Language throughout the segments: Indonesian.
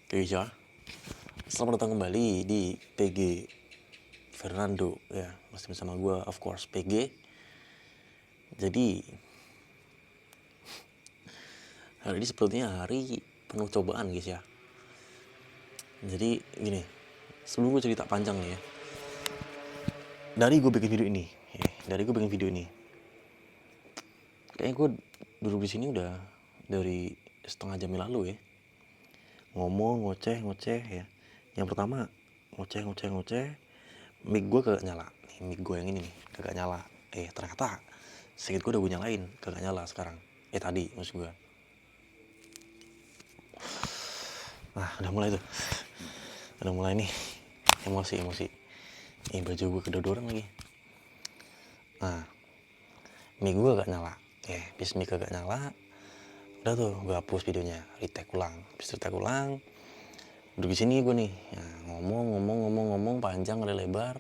Oke ya, selamat datang kembali di PG Fernando ya, masih bersama gue of course PG. Jadi hari ini sepertinya hari penuh cobaan guys ya. Jadi gini, sebelum gue cerita panjang nih ya, dari gue bikin video ini, kayaknya gue duduk di sini udah dari setengah jam yang lalu ya, ngomong ngoceh ya. Yang pertama ngoceh, mic gue kagak nyala nih, mic gue yang ini nih kagak nyala. Ternyata sedikit gue udah gue nyalain, kagak nyala sekarang. Tadi maksud gue. Nah udah mulai tuh, udah mulai nih emosi. Baju gue kedodoran lagi. Nah mic gue gak nyala, bis mic gak nyala. Udah tuh gue hapus videonya, retake ulang. Duduk di sini gue nih, ngomong panjang kali lebar.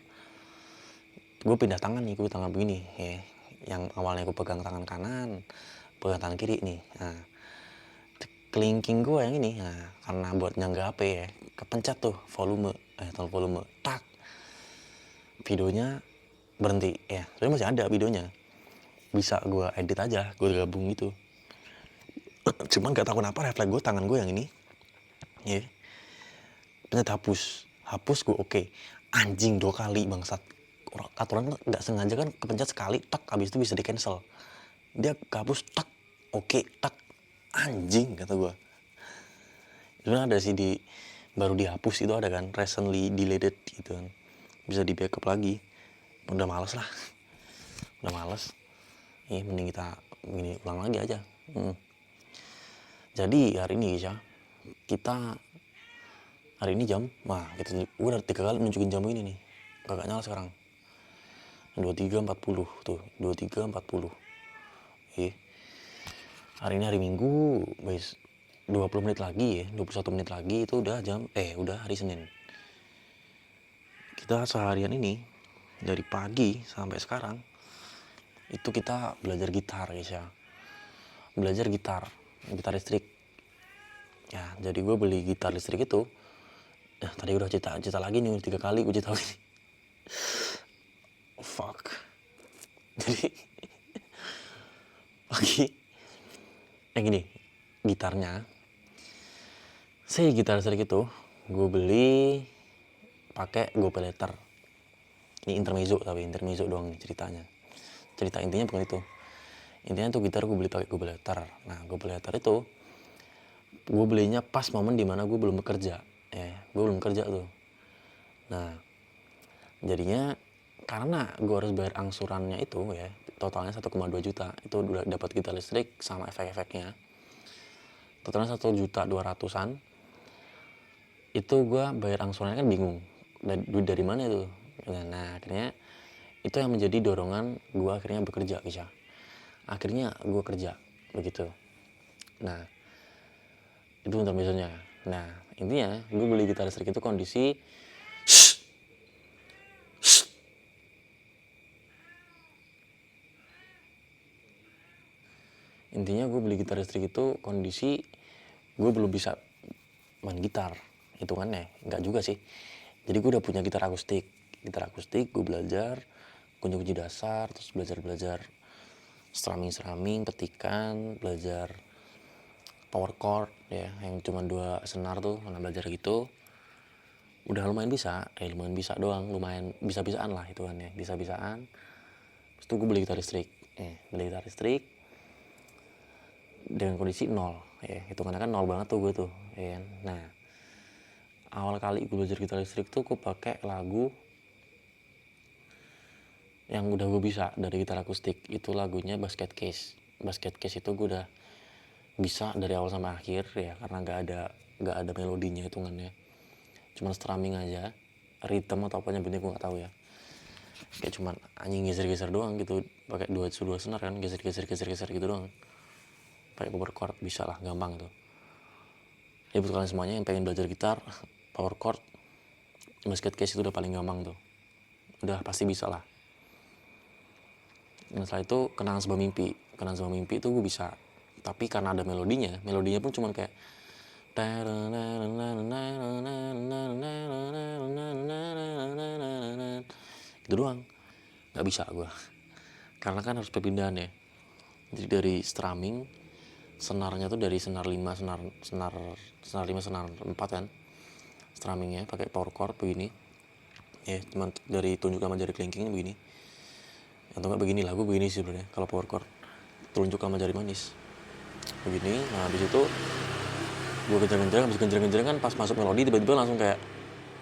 Gue pindah tangan begini ya. Yang awalnya gue pegang tangan kanan, pegang tangan kiri nih. Nah, kelingking gue yang ini, nah, karena buat nyangga HP ya, kepencet tuh tombol volume, tak, videonya berhenti ya. Sebenarnya masih ada videonya, bisa gue edit aja, gue gabung gitu. Cuman gak tahu kenapa refleks gue, tangan gue yang ini ya, pencet hapus gue oke. Anjing 2 kali bangsat. Aturan nggak sengaja kan kepencet sekali, tak, habis itu bisa di cancel. Dia hapus, tak, oke, tak, anjing kata gue. Sebenarnya ada sih baru dihapus itu ada kan, recently deleted gitu kan, bisa di backup lagi. Udah males mending kita gini ulang lagi aja. Jadi hari ini ya, kita hari ini gue udah 3 kali nunjukin jam ini nih, kagak nyala sekarang. 23.40 tuh, 23.40. Hari ini hari Minggu, guys. 20 menit lagi ya, 21 menit lagi itu udah udah hari Senin. Kita seharian ini dari pagi sampai sekarang itu kita belajar gitar guys ya. Belajar gitar listrik. Ya, jadi gue beli gitar listrik itu. Nah, tadi udah cerita lagi nih, 3 kali gue cerita lagi. Fuck. Jadi pagi yang gini, gitarnya. Gitar listrik itu gue beli pakai GoPayLater. Ini intermezzo doang nih ceritanya. Cerita intinya bukan itu. Intinya tuh gitar gue beli pakai GoPayLater. Nah, GoPayLater itu gue belinya pas momen dimana gue belum bekerja. Gue belum kerja tuh. Nah, jadinya karena gue harus bayar angsurannya itu ya, totalnya 1,2 juta. Itu udah dapat gitar listrik sama efek-efeknya. Totalnya 1.200.000-an. Itu gue bayar angsurannya kan bingung. Duit dari mana itu? Nah, akhirnya itu yang menjadi dorongan gue akhirnya bekerja bisa. Akhirnya gue kerja begitu. Nah, itu intermezzonya. Nah, intinya gue beli gitar listrik itu kondisi gue belum bisa main gitar hitungannya, enggak juga sih. Jadi gue udah punya gitar akustik gue belajar kunci dasar, terus belajar strumming, petikan, belajar power chord ya, yang cuma 2 senar tuh, mana belajar gitu. Udah lumayan bisa lumayan bisa-bisaan lah hitungannya, bisa-bisaan. Terus itu gue beli gitar listrik dengan kondisi 0 ya, hitungannya kan 0 banget tuh gue tuh ya. Nah, awal kali gue belajar gitar listrik tuh gue pakai lagu yang udah gue bisa dari gitar akustik, itu lagunya Basket Case itu gue udah bisa dari awal sampai akhir ya, karena nggak ada melodinya hitungannya, cuman strumming aja, rhythm atau apanya bener gue nggak tahu ya, kayak cuman anjing geser doang gitu, pakai dua senar kan, geser gitu doang, pakai power chord bisa lah, gampang tuh. Ya buat kalian semuanya yang pengen belajar gitar, power chord, Basket Case itu udah paling gampang tuh, udah pasti bisa lah. Nah, setelah itu kenangan sebuah mimpi itu gue bisa, tapi karena ada melodinya pun cuman kayak Gitu doang, nggak bisa gue, karena kan harus perpindahan ya. Jadi dari strumming, senarnya tuh dari senar 5 senar 5 senar 4 kan, strummingnya pakai power chord begini ya, cuman dari tunjuk sama jari kelingkingnya begini, atau nggak begini lah, gue begini sih sebenarnya kalau power chord, telunjuk sama jari manis begini. Nah habis itu gue genjreng-genjreng, habis genjreng-genjreng kan pas masuk melodi tiba-tiba langsung kayak,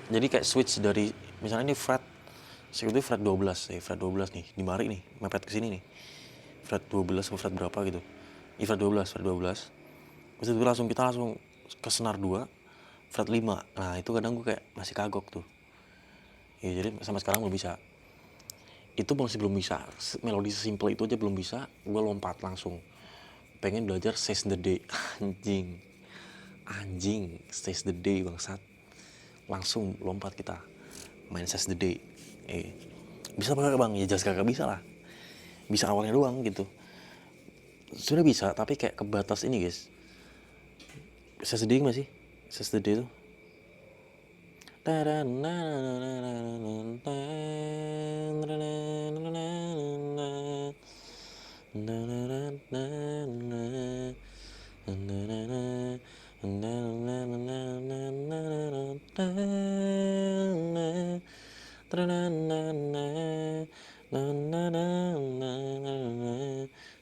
jadi kayak switch dari misalnya ini fret segitu, fret 12 fret 12 nih di mari nih, mepet ke sini nih, fret 12 atau fret berapa gitu, fret 12 terus itu langsung kita langsung ke senar 2 fret 5. Nah itu kadang gue kayak masih kagok tuh ya, jadi sampai sekarang belum bisa, itu masih belum bisa, melodi sesimpel itu aja belum bisa, gue lompat langsung pengen belajar Seize the Day. anjing Seize the Day bangsat, langsung lompat kita main Seize the Day. Bisa apa kagak bang? Ya jelas kagak bisa lah, bisa awalnya doang gitu, sudah bisa tapi kayak kebatas ini guys. Seize the Day masih Seize the Day tuh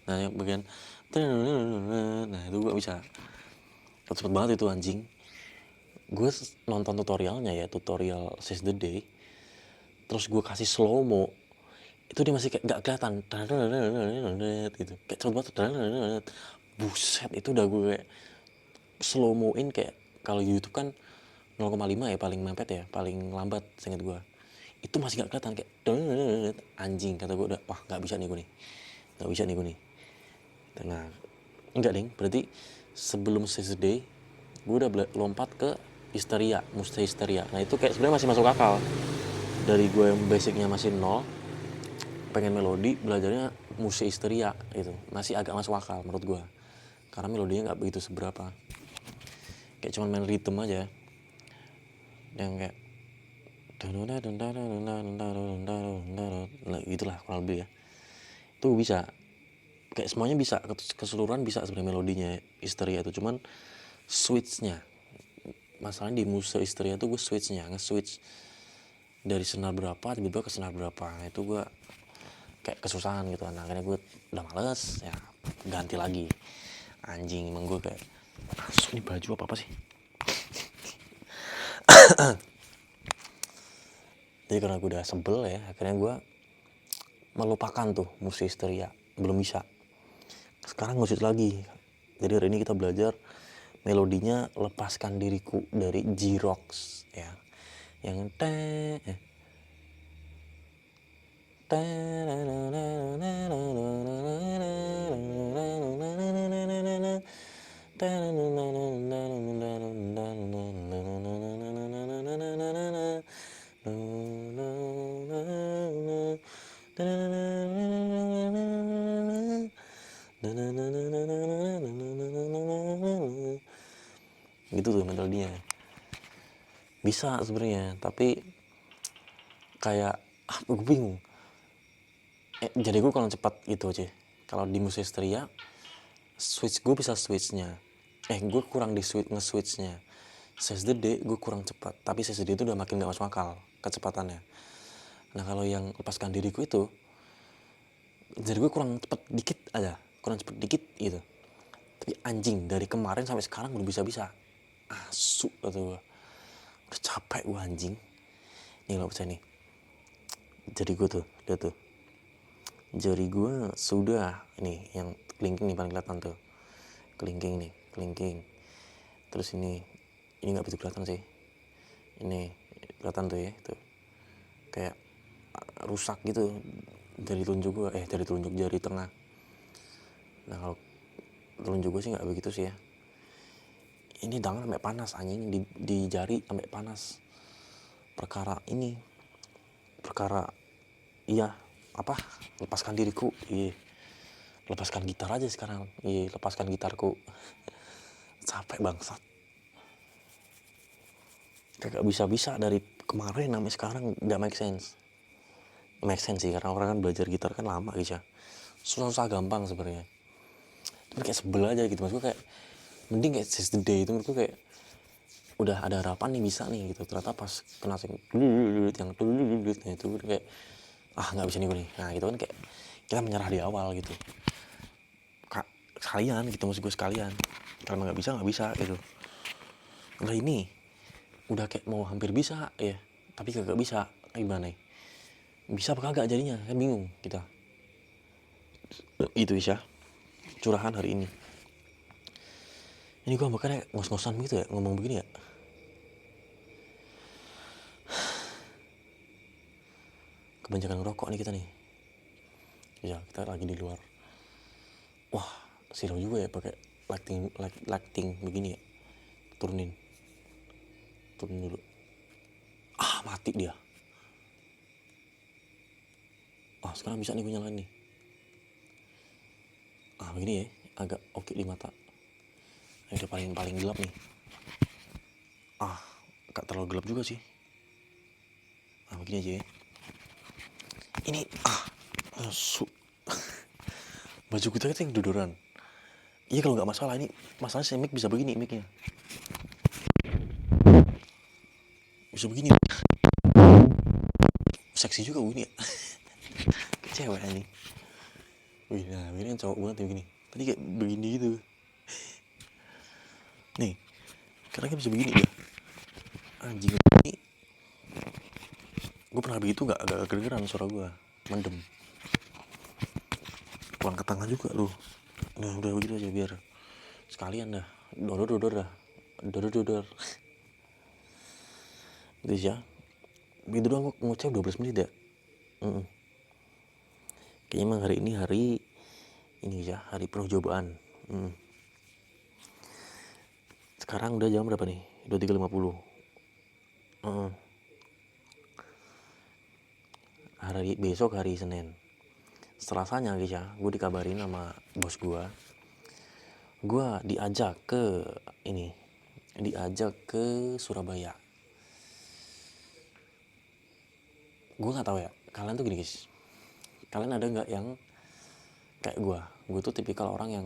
nah yang bagian nah itu gue bisa cepet banget itu anjing. Gue nonton tutorialnya ya, tutorial Seize the Day, terus gue kasih slow mo, itu dia masih kayak gak kelihatan gitu, kayak cepet banget, buset itu udah gue kayak slow mo-in kayak kalau YouTube kan 0,5 ya paling mepet ya, paling lambat seinget gue, itu masih gak kelihatan kayak anjing, kata gue udah wah gak bisa nih gue nih. Nah enggak ding, berarti sebelum Seize the Day gue udah lompat ke Hysteria, Muste Hysteria. Nah itu kayak sebenarnya masih masuk akal, dari gue yang basicnya masih 0 pengen melodi, belajarnya Muste Hysteria gitu, masih agak masuk akal menurut gue, karena melodinya nggak begitu seberapa, kayak cuman main rhythm aja yang kayak gitulah kurang lebih ya. Itu bisa kayak semuanya bisa, keseluruhan bisa sebenarnya melodinya Hysteria itu, cuman switchnya masalahnya di Muste Hysteria tuh gue nge-switch dari senar berapa tiba-tiba ke senar berapa. Nah, itu gue kayak kesusahan gitu, nah akhirnya gue udah males ya, ganti lagi. Anjing emang gue kayak ini baju apa sih. Jadi karena gue udah sebel ya, akhirnya gue melupakan tuh Muste Hysteria, belum bisa. Sekarang ngusut lagi, jadi hari ini kita belajar melodinya Lepaskan Diriku dari J-Rocks ya, yang gitu tuh melodinya. Bisa sebenarnya, tapi kayak gue bingung. Jadi gue kalau cepat gitu aja. Kalau di Muste Hysteria switch gue bisa switchnya. Gue kurang di nge-switchnya. Seize the Day gue kurang cepat, tapi Seize the Day itu udah makin gak masuk akal kecepatannya. Nah kalau yang Lepaskan Diriku itu, jadi gue kurang cepet dikit gitu. Tapi anjing, dari kemarin sampai sekarang belum bisa-bisa. Asu atau gue udah capek gue anjing. Nih lo percaya nih, jari gue tuh, lihat tuh, jari gue sudah ini yang kelingking nih paling kelihatan tuh, kelingking. Terus ini nggak begitu kelihatan sih, ini kelihatan tuh ya, tuh kayak rusak gitu dari telunjuk gue, dari telunjuk jari tengah. Nah kalau telunjuk gue sih nggak begitu sih ya. Ini tangan sampai panas anjing, di jari sampai panas. Perkara lepaskan diriku, lepaskan gitar aja sekarang, lepaskan gitarku. Capek bangsat. kagak bisa dari kemarin sampai sekarang nggak make sense sih, karena orang kan belajar gitar kan lama gitu ya, susah gampang sebenarnya, tapi kayak sebel aja gitu. Maksud gue kayak mending kayak Seize the Day itu menurut gue kayak udah ada harapan nih bisa nih gitu, ternyata pas kena yang itu kayak nggak bisa nih gue nih. Nah gitu kan kayak kita menyerah di awal gitu, sekalian gitu, maksud gue sekalian, karena nggak bisa gitu. Nah ini udah kayak mau hampir bisa ya, tapi kagak bisa. Gimana nih, bisa apa kagak jadinya kan bingung kita. Itu Isya curahan hari ini gue makanya ngos-ngosan begitu ya, ngomong begini ya. Kebanyakan ngerokok nih kita nih ya, kita lagi di luar. Wah silau juga ya pakai lighting begini ya. Turunin dulu. Mati dia. Sekarang bisa nih gue nyalain nih. Begini ya, agak oke di mata. Ini udah paling gelap nih. Gak terlalu gelap juga sih. Begini aja ya. Ini baju kita yang dodoran. Iya kalau nggak masalah, ini masalahnya si mic bisa begini micnya. Bisa begini. Seksi juga begini ya. Cewek ini. Wih, nah ini kan cowok banget ya begini. Tadi kayak begini gitu. Nih, karena kan bisa begini ya. Anjing ini. Gue pernah begitu agak kedengeran suara gue. Mendem. Pulang ke tengah juga lu. Nah udah begitu aja biar sekalian dah. Dodor. Gitu ya. Begitu doang gue ngoceh 12 menit ya. Kayaknya emang hari ini hari penuh cobaan. Sekarang udah jam berapa nih? 23.50. Besok hari Senin. Selasanya guys ya, gue dikabarin sama bos gue diajak ke Surabaya. Gue nggak tahu ya, kalian tuh gini guys, kalian ada nggak yang kayak gue tuh tipikal orang yang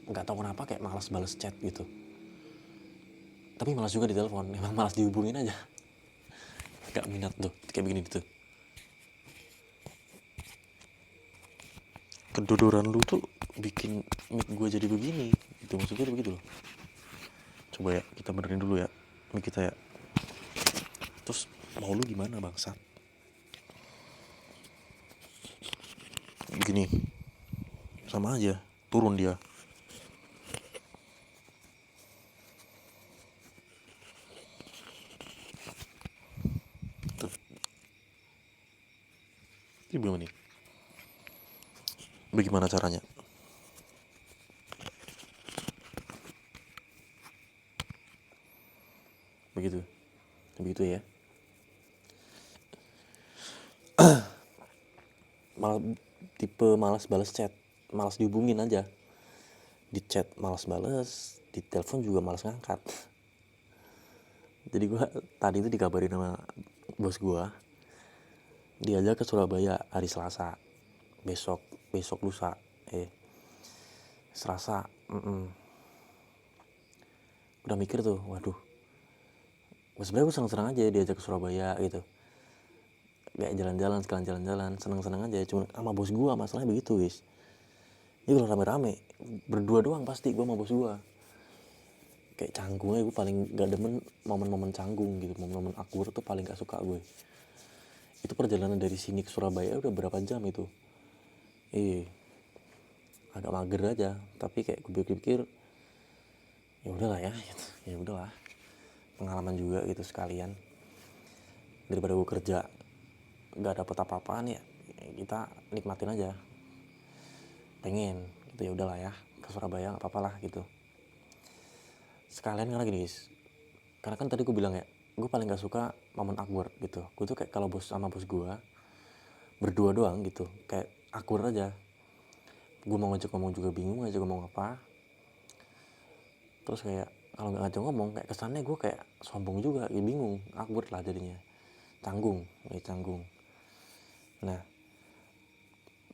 nggak tahu kenapa kayak malas balas chat gitu, tapi malas juga di telepon, emang malas dihubungin aja, nggak minat tuh kayak begini gitu. Kedodoran lu tuh bikin mic gue jadi begini gitu, maksud gue begitu loh. Coba ya kita benerin dulu ya mic kita ya. Terus mau lu gimana bangsat? Begini sama aja, turun dia. Tuh. Ini belum nih. Bagaimana caranya? Begitu ya. Tipe malas balas chat, malas dihubungin aja. Di chat malas balas, di telepon juga malas ngangkat. Jadi gue tadi itu dikabarin sama bos gue, diajak ke Surabaya hari Selasa. Besok lusa. Selasa. Udah mikir tuh, waduh. Sebenarnya gue seneng-seneng aja diajak ke Surabaya gitu. Kayak sekalian jalan-jalan, seneng-seneng aja. Cuma sama bos gue masalahnya begitu guys. Ini kalau rame-rame, berdua doang pasti gue sama bos gue. Kayak canggungnya gue paling gak demen momen-momen canggung gitu. Momen-momen awkward tuh paling gak suka gue. Itu perjalanan dari sini ke Surabaya udah berapa jam itu. Agak mager aja. Tapi kayak gue pikir ya udahlah ya gitu. Ya udahlah, pengalaman juga gitu sekalian. Daripada gue kerja gak dapet apa-apaan ya, kita nikmatin aja. Pengen gitu, ya udahlah ya ke Surabaya nggak apa-apa lah gitu. Sekalian karena gini guys, karena kan tadi gue bilang ya, gue paling gak suka momen awkward gitu. Gue tuh kayak kalau sama bos gue berdua doang gitu, kayak awkward aja. Gue mau ngajak ngomong juga bingung ngajak ngomong apa. Terus kayak kalau nggak ngajak ngomong kayak kesannya gue kayak sombong juga, ya bingung, awkward lah jadinya, canggung. Nah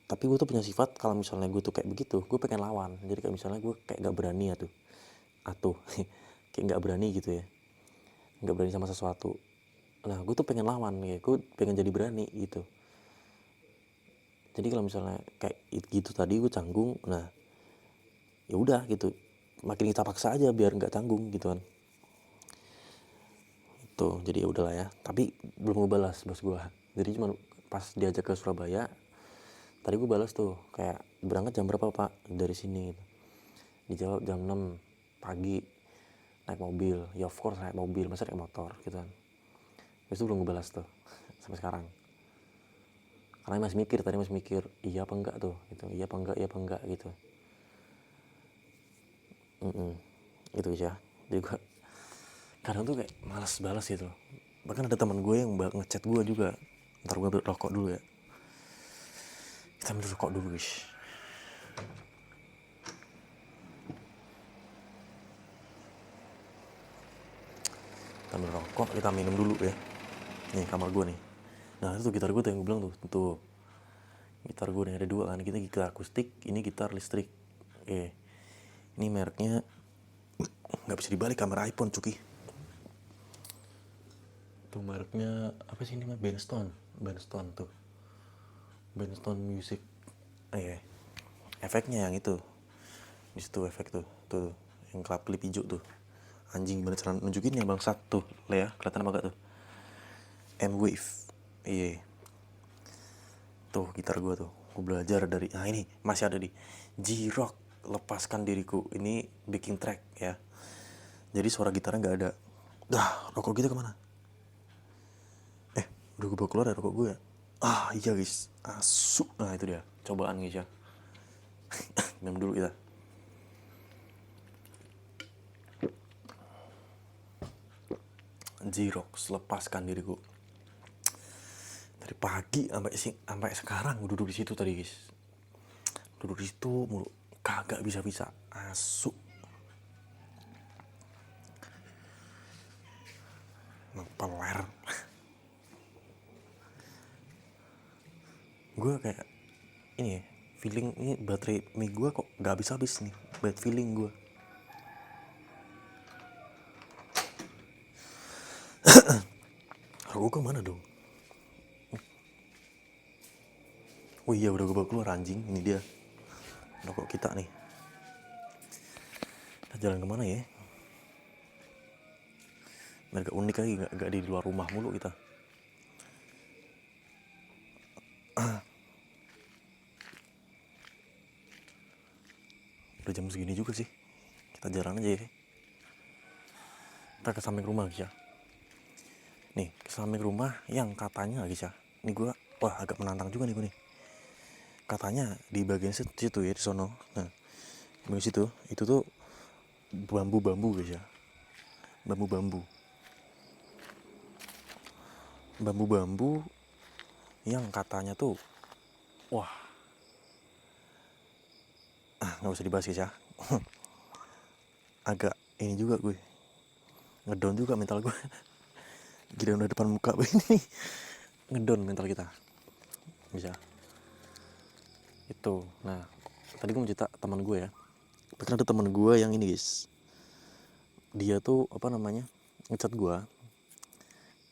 tapi gue tuh punya sifat kalau misalnya gue tuh kayak begitu, gue pengen lawan. Jadi kayak misalnya gue kayak nggak berani atau kayak nggak berani gitu ya, nggak berani sama sesuatu. Nah gue tuh pengen lawan, ya gue pengen jadi berani gitu. Jadi kalau misalnya kayak gitu tadi gue canggung, nah ya udah gitu, makin kita paksa aja biar nggak canggung gitu kan. Tuh jadi ya udahlah ya, tapi belum gue balas bos gue. Jadi cuma pas diajak ke Surabaya tadi gue balas tuh kayak, berangkat jam berapa pak dari sini gitu. Dijawab jam 6 pagi, naik mobil. Ya of course naik mobil, masa naik motor gitu kan. Terus itu belum gue balas tuh sampai sekarang, karena masih mikir iya apa enggak tuh gitu, iya apa enggak gitu. Gitu ya. Jadi gue kadang tuh kayak malas balas gitu. Bahkan ada teman gue yang ngechat gue juga. Ntar gue ambil rokok dulu ya, kita ambil rokok dulu guys. Kita ambil rokok, kita minum dulu ya. Nih kamar gue nih. Nah itu gitar gue tuh yang gue bilang tuh gitar gue nih ada dua kan, kita gitar akustik, ini gitar listrik. Ini mereknya nggak bisa dibalik, kamera iPhone cuki. Tuh mereknya apa sih ini mah, Benstone tuh, Benstone Music. Efeknya yang itu di situ, efek tuh yang klip hijau tuh, anjing bener cara nunjukin yang bangsat tuh Lea, kelihatan apa gak tuh, M-Wave. Tuh gitar gue tuh gue belajar dari, nah ini masih ada di J-Rock, lepaskan diriku, ini backing track ya. Jadi suara gitarnya nggak ada. Rokok kita kemana? Udah gue bawa keluar ya rokok gue ya. Iya guys, asu. Nah itu dia cobaan guys ya. Minum dulu kita. J-Rock, lepaskan diriku. Dari pagi sampai sekarang gue duduk di situ tadi guys. Duduk di situ mulu, kagak bisa asu. Peler. Gue kayak ini ya, feeling ini baterai mic gue kok gak habis nih, bad feeling gue. Rokok kemana dong? Oh iya udah gue bawa keluar anjing, ini dia rokok kita nih. Kita jalan kemana ya? Biar gak unik lagi, gak di luar rumah mulu kita. Udah jam segini juga sih, kita jalan aja ya. Kita ke samping rumah guys ya. Nih ke samping rumah yang katanya guys ya, ini gue agak menantang juga nih gue nih. Katanya di bagian situ ya, di sono. Nah di situ itu tuh bambu guys ya, bambu yang katanya tuh nggak usah dibahas guys ya. Agak ini juga gue ngedown juga mental gue. Gila udah depan muka begini, ngedown mental kita bisa itu. Nah tadi gue mau cerita teman gue ya, bahkan ada teman gue yang ini guys, dia tuh ngechat gue,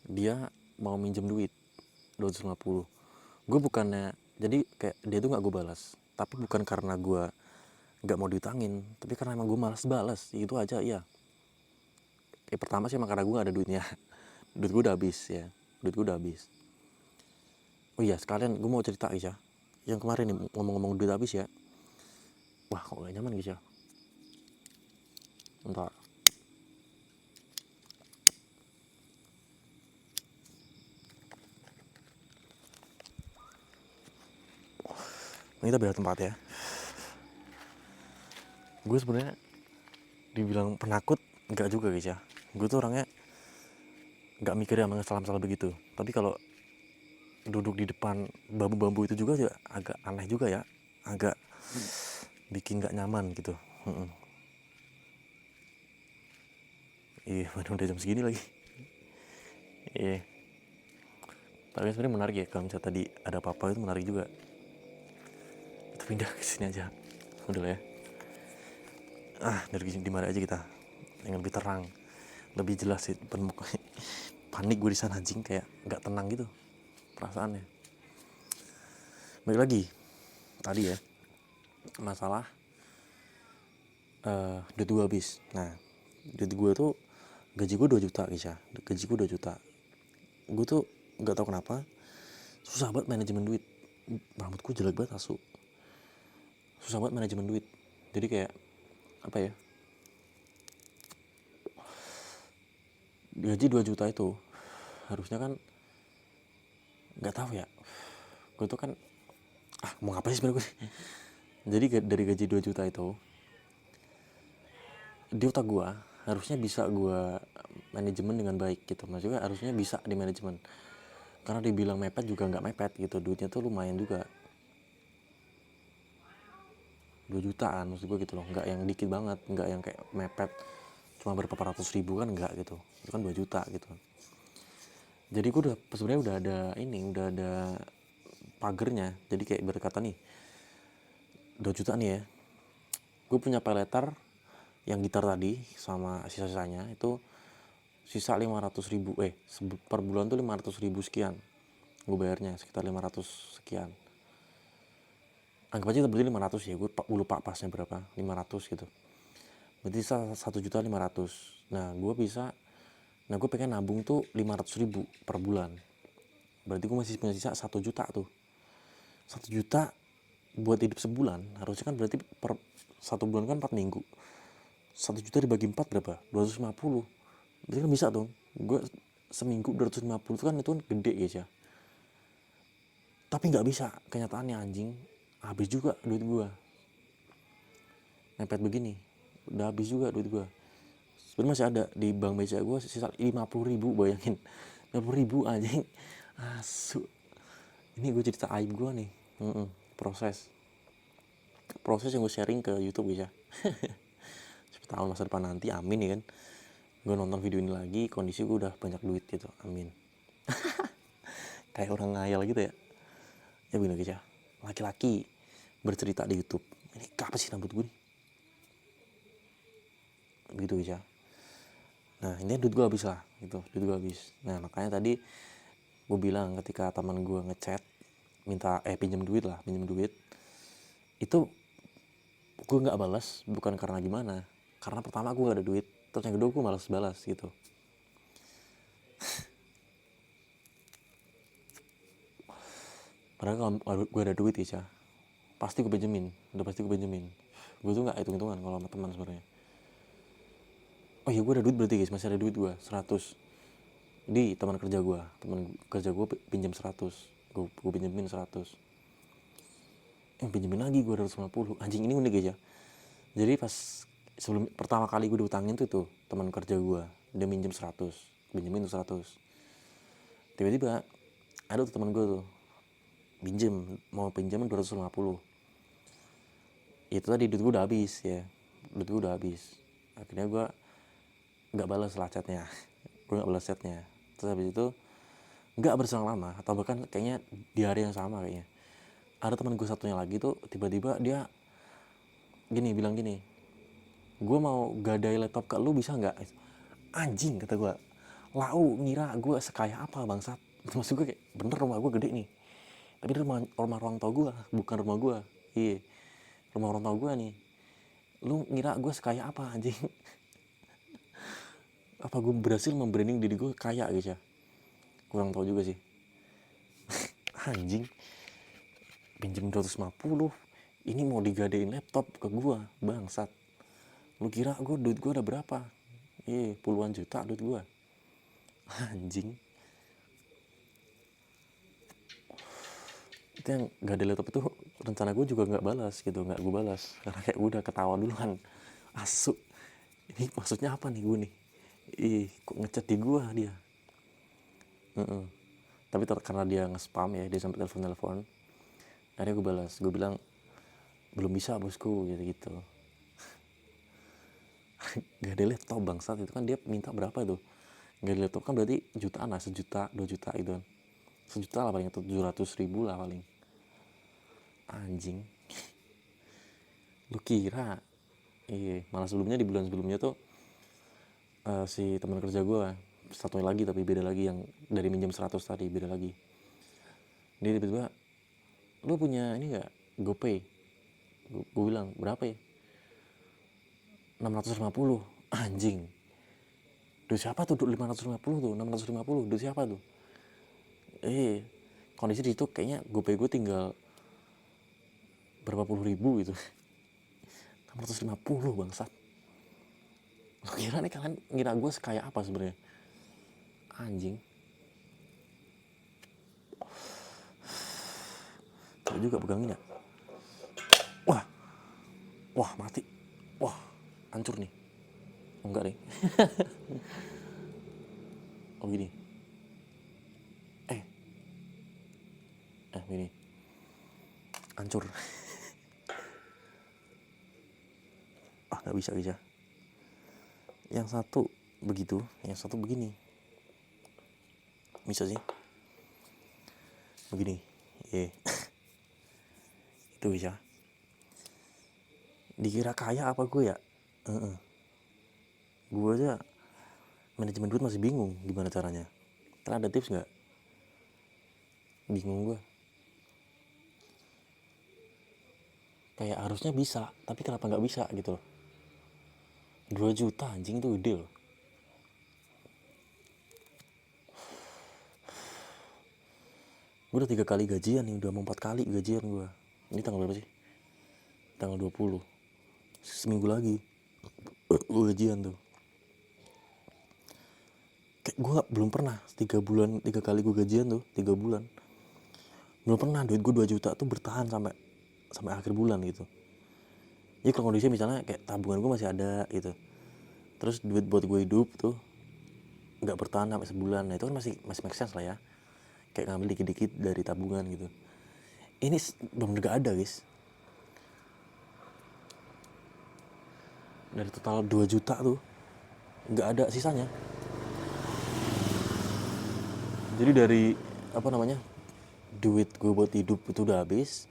dia mau minjem duit 250. Gue bukannya, jadi kayak dia tuh nggak gue balas, tapi bukan karena gue nggak mau diutangin, tapi karena emang gue malas balas itu aja ya. Pertama sih emang karena gue gak ada duitnya. Duit gue udah habis. Oh iya sekalian gue mau cerita guys ya, yang kemarin nih ngomong-ngomong duit habis ya. Wah kok gak nyaman guys ya. Bentar. Ini kita beda tempat ya. Gue sebenarnya dibilang penakut enggak juga guys ya. Gue tuh orangnya nggak mikir yang salah begitu. Tapi kalau duduk di depan bambu itu juga agak aneh juga ya, agak bikin nggak nyaman gitu. Iya, mana udah jam segini lagi. Iya. Tapi sebenarnya menarik ya, kalau misalnya tadi ada apa-apa itu menarik juga. Kita pindah ke sini aja. Udah lah ya. Dari sini di mana aja kita. Yang lebih terang, lebih jelas sih mukanya. Panik gue di sana anjing, kayak nggak tenang gitu perasaannya. Balik lagi tadi ya, masalah duit gue habis. Nah, duit gue tuh, gaji gue 2 juta guys ya. Gaji gue 2 juta. Gue tuh nggak tahu kenapa susah banget manajemen duit. Rambutku jelek banget asu. Susah banget manajemen duit. Jadi kayak apa ya, gaji 2 juta itu harusnya kan, nggak tahu ya, gue tuh kan mau ngapain sih sebenarnya gue. Jadi dari gaji 2 juta itu di otak gue harusnya bisa gue manajemen dengan baik gitu. Maksudnya harusnya bisa di manajemen, karena dibilang mepet juga nggak mepet gitu. Duitnya tuh lumayan juga, 2 jutaan maksud gue gitu loh. Nggak yang dikit banget, nggak yang kayak mepet cuma berapa ratus ribu kan, nggak gitu. Itu kan 2 juta gitu. Jadi gue sebenarnya udah ada pagernya. Jadi kayak berkata nih, 2 juta nih ya, gue punya pay letter yang gitar tadi sama sisa-sisanya itu sisa 500 ribu, per bulan tuh 500 ribu sekian gue bayarnya, sekitar 500 sekian. Anggap aja berarti 500 ya, gue lupa pasnya berapa, 500 gitu. Berarti sisa 1.500.000. Nah gue pengen nabung tuh 500 ribu per bulan. Berarti gue masih punya sisa 1 juta tuh. 1 juta buat hidup sebulan, harusnya kan berarti per 1 bulan kan 4 minggu. 1 juta dibagi 4 berapa? 250. Berarti kan bisa dong. Gue seminggu 250 itu kan gede guys ya. Tapi nggak bisa, kenyataannya anjing. Habis juga duit gue. Mepet begini, udah habis juga duit gue. Sebenarnya masih ada di bank BCA gue sisa 50 ribu, bayangin. 50 ribu anjing. Asu. Ini gue cerita aib gue nih. Proses yang gue sharing ke YouTube guys ya. Siapa tahu masa depan nanti, amin ya kan, gue nonton video ini lagi kondisi gue udah banyak duit gitu, amin. Kayak orang ngayal gitu ya. Ya begini guys ya, laki-laki bercerita di YouTube, ini apa sih rambut gue nih, begitu guys ya. Nah ini duit gue habis lah gitu, duit gue habis. Nah makanya tadi gue bilang ketika teman gue ngechat minta pinjam duit, itu gue nggak balas bukan karena gimana, karena pertama gue gak ada duit, terus yang kedua gue malas balas gitu. Padahal kalau gue ada duit ya, pasti gue pinjemin, udah pasti gue pinjemin. Gue tuh nggak hitung-hitungan kalau sama teman sebenarnya. Oh iya gue ada duit berarti guys, masih ada duit gue 100 di teman kerja gue pinjam 100, gue pinjemin 100, pinjemin lagi gue 250. Anjing ini unik guys ya. Jadi pas sebelum pertama kali gue diutangin tuh teman kerja gue, dia minjem 100, pinjemin tuh 100. Tiba-tiba ada tuh teman gue tuh mau pinjam 250. Itu tadi duit gue udah habis ya, akhirnya gue nggak balas lah chatnya. Terus habis itu nggak berselang lama, atau bahkan kayaknya di hari yang sama kayaknya, ada teman gue satunya lagi tuh tiba-tiba dia bilang gini, gue mau gadai laptop ke lu bisa nggak? Anjing kata gue, lau ngira gue sekaya apa bangsat. Maksud gue kayak bener rumah gue gede nih, tapi rumah orang tua gue, bukan rumah gue. Iya, rumah orang tua gue nih. Lu ngira gue sekaya apa anjing? Apa gue berhasil membranding diri gue kaya guys ya? Kurang tahu juga sih. Anjing, pinjem 250, ini mau digadein laptop ke gue, bangsat. Lu kira duit gue ada berapa? Puluhan juta duit gue. Anjing. Itu yang gak ada laptop itu rencana gue juga gak gue balas karena kayak gue udah ketawa duluan. Asu, ini maksudnya apa nih gue nih? Kok ngechat di gue dia. Tapi karena dia nge-spam ya, dia sampai telepon, akhirnya gue balas, gue bilang belum bisa bosku gitu. Gak ada laptop bangsat. Itu kan dia minta berapa tuh? Gak ada laptop kan berarti jutaan lah, 1 juta 2 juta gitu kan. 1 juta lah paling, atau 700 ribu lah paling. Anjing, lu kira? Iya, malah sebelumnya, di bulan sebelumnya tuh si teman kerja gue satu lagi, tapi beda lagi, yang dari minjem 100 tadi beda lagi. Dia tiba-tiba, lu punya ini gak, GoPay? Gue bilang berapa ya, 650. Anjing, duit siapa tuh? 550 tuh, 650 duit siapa tuh? Kondisi di situ kayaknya GoPay gue tinggal berapa puluh ribu gitu. 650 bangsat. Lo kira nih, kalian ngira gue sekaya apa sebenarnya? Anjing. Coba juga pegangin ya. Wah, wah mati. Wah, hancur nih. Enggak deh. Oh gini. Gini. Hancur. Nggak bisa. Yang satu begitu, yang satu begini. Bisa sih. Begini. Itu bisa. Dikira kaya apa gue ya? Gue aja manajemen duit masih bingung gimana caranya. Kalian ada tips nggak? Bingung gue. Kayak harusnya bisa, tapi kenapa nggak bisa gitu loh. 2 juta anjing, itu gede loh. Gue udah 3 kali gajian nih, udah mau 4 kali gajian gue. Ini tanggal berapa sih? Tanggal 20. Seminggu lagi gue gajian tuh. Kayak gue belum pernah 3 kali gue gajian tuh, 3 bulan. Belum pernah duit gue 2 juta tuh bertahan sampai akhir bulan gitu. Jadi kalau kondisinya misalnya kayak tabungan gue masih ada gitu, terus duit buat gue hidup tuh nggak bertahan sampai sebulan, nah itu kan masih make sense lah ya, kayak ngambil dikit-dikit dari tabungan gitu. Ini belum nggak ada guys. Dari total 2 juta tuh nggak ada sisanya. Jadi dari duit gue buat hidup itu udah habis,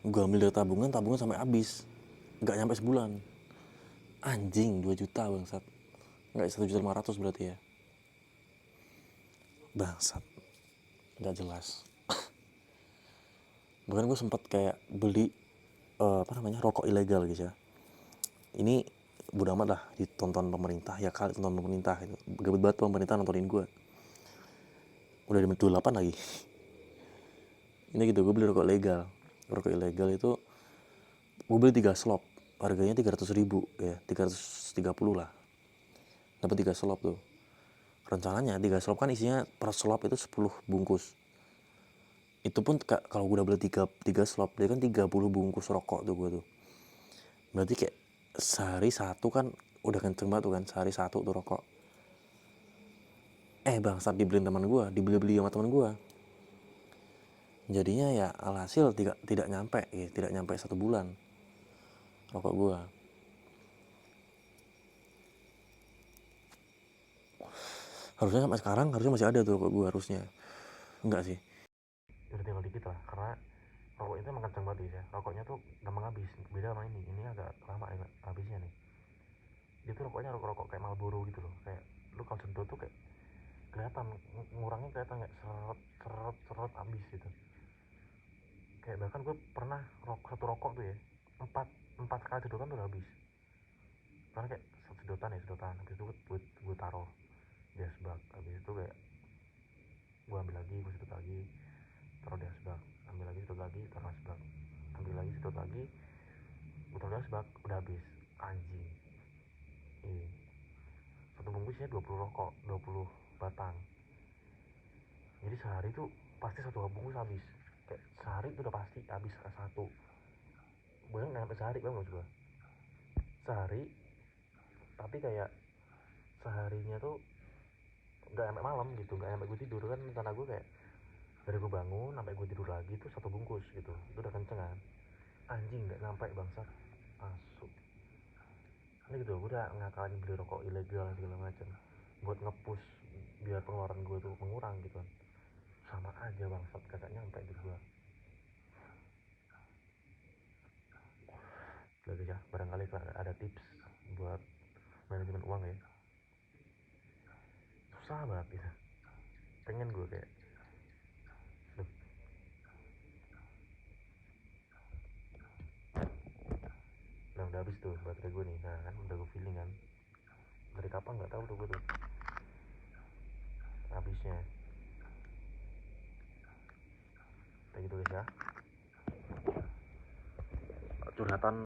gue ambil dari tabungan sampai habis, nggak nyampe sebulan. Anjing, 2 juta bangsat. Nggak, 1,5 juta berarti ya. Bangsat, nggak jelas. Bahkan gue sempat kayak beli rokok ilegal guys ya. Ini bodo amat lah ditonton pemerintah, ya kali tonton pemerintah gitu. Gabut banget pemerintah nontonin gue. Udah di 28 lagi. Ini gitu, gue beli rokok ilegal itu gue beli 3 slop, harganya 300 ribu ya, 330 lah, dapat 3 slop tuh. Rencananya 3 slop kan isinya per slop itu 10 bungkus. Itu pun kalau gue udah beli 3 slop, dia kan 30 bungkus rokok tuh gue tuh. Berarti kayak sehari satu kan udah kenceng banget tuh kan, sehari satu tuh rokok. Bangsat, dibeliin teman gue, dibeli sama teman gue. Jadinya ya alhasil tidak nyampe 1 bulan rokok gue. Harusnya sampai sekarang harusnya masih ada tuh rokok gue harusnya. Enggak sih, udah tinggal dikit lah, karena rokok itu emang kenceng banget ya. Rokoknya tuh gampang habis, beda sama ini agak lama ya habisnya nih. Dia tuh rokoknya rokok kayak Marlboro gitu loh, kayak lu kalau sedot tuh kayak kelihatan ngurangnya, kelihatan kayak seret habis gitu. Kayak bahkan gue pernah satu rokok tuh ya, empat kali sedotan tuh udah habis. Karena kayak sedotan habis itu gue taruh di asbak, habis itu kayak gue ambil lagi, gue sedot lagi, taruh di asbak, ambil lagi, sedot lagi, taruh asbak, ambil lagi, sedot lagi, gue taruh di asbak, udah habis. Anjing. Satu bungkusnya 20 rokok, 20 batang. Jadi sehari tuh pasti satu bungkus habis. Kayak sehari tuh udah pasti habis satu. Gue nggak sampai sehari, bang, maksud gue. Sehari, tapi kayak seharinya tuh nggak sampai malam gitu, nggak sampai gue tidur kan. Rencana gue kayak dari gue bangun sampai gue tidur lagi tuh satu bungkus gitu, itu udah kenceng kan. Anjing, nggak sampai bangsat, asu. ini gitu, gue udah ngakalin beli rokok ilegal segala macam buat ngepush biar pengeluaran gue tuh mengurang gitu kan. Sama aja bangsat, kagak nyampe di gue. Lagi ya, barangkali ada tips buat manajemen uang ya. Susah banget bisa. Pengen gue kayak, duh, nah udah habis tuh baterai gue nih. Nah kan udah gue feeling kan, dari kapan nggak tahu tuh gue tuh habisnya. Kayak gitu guys ya, curhatan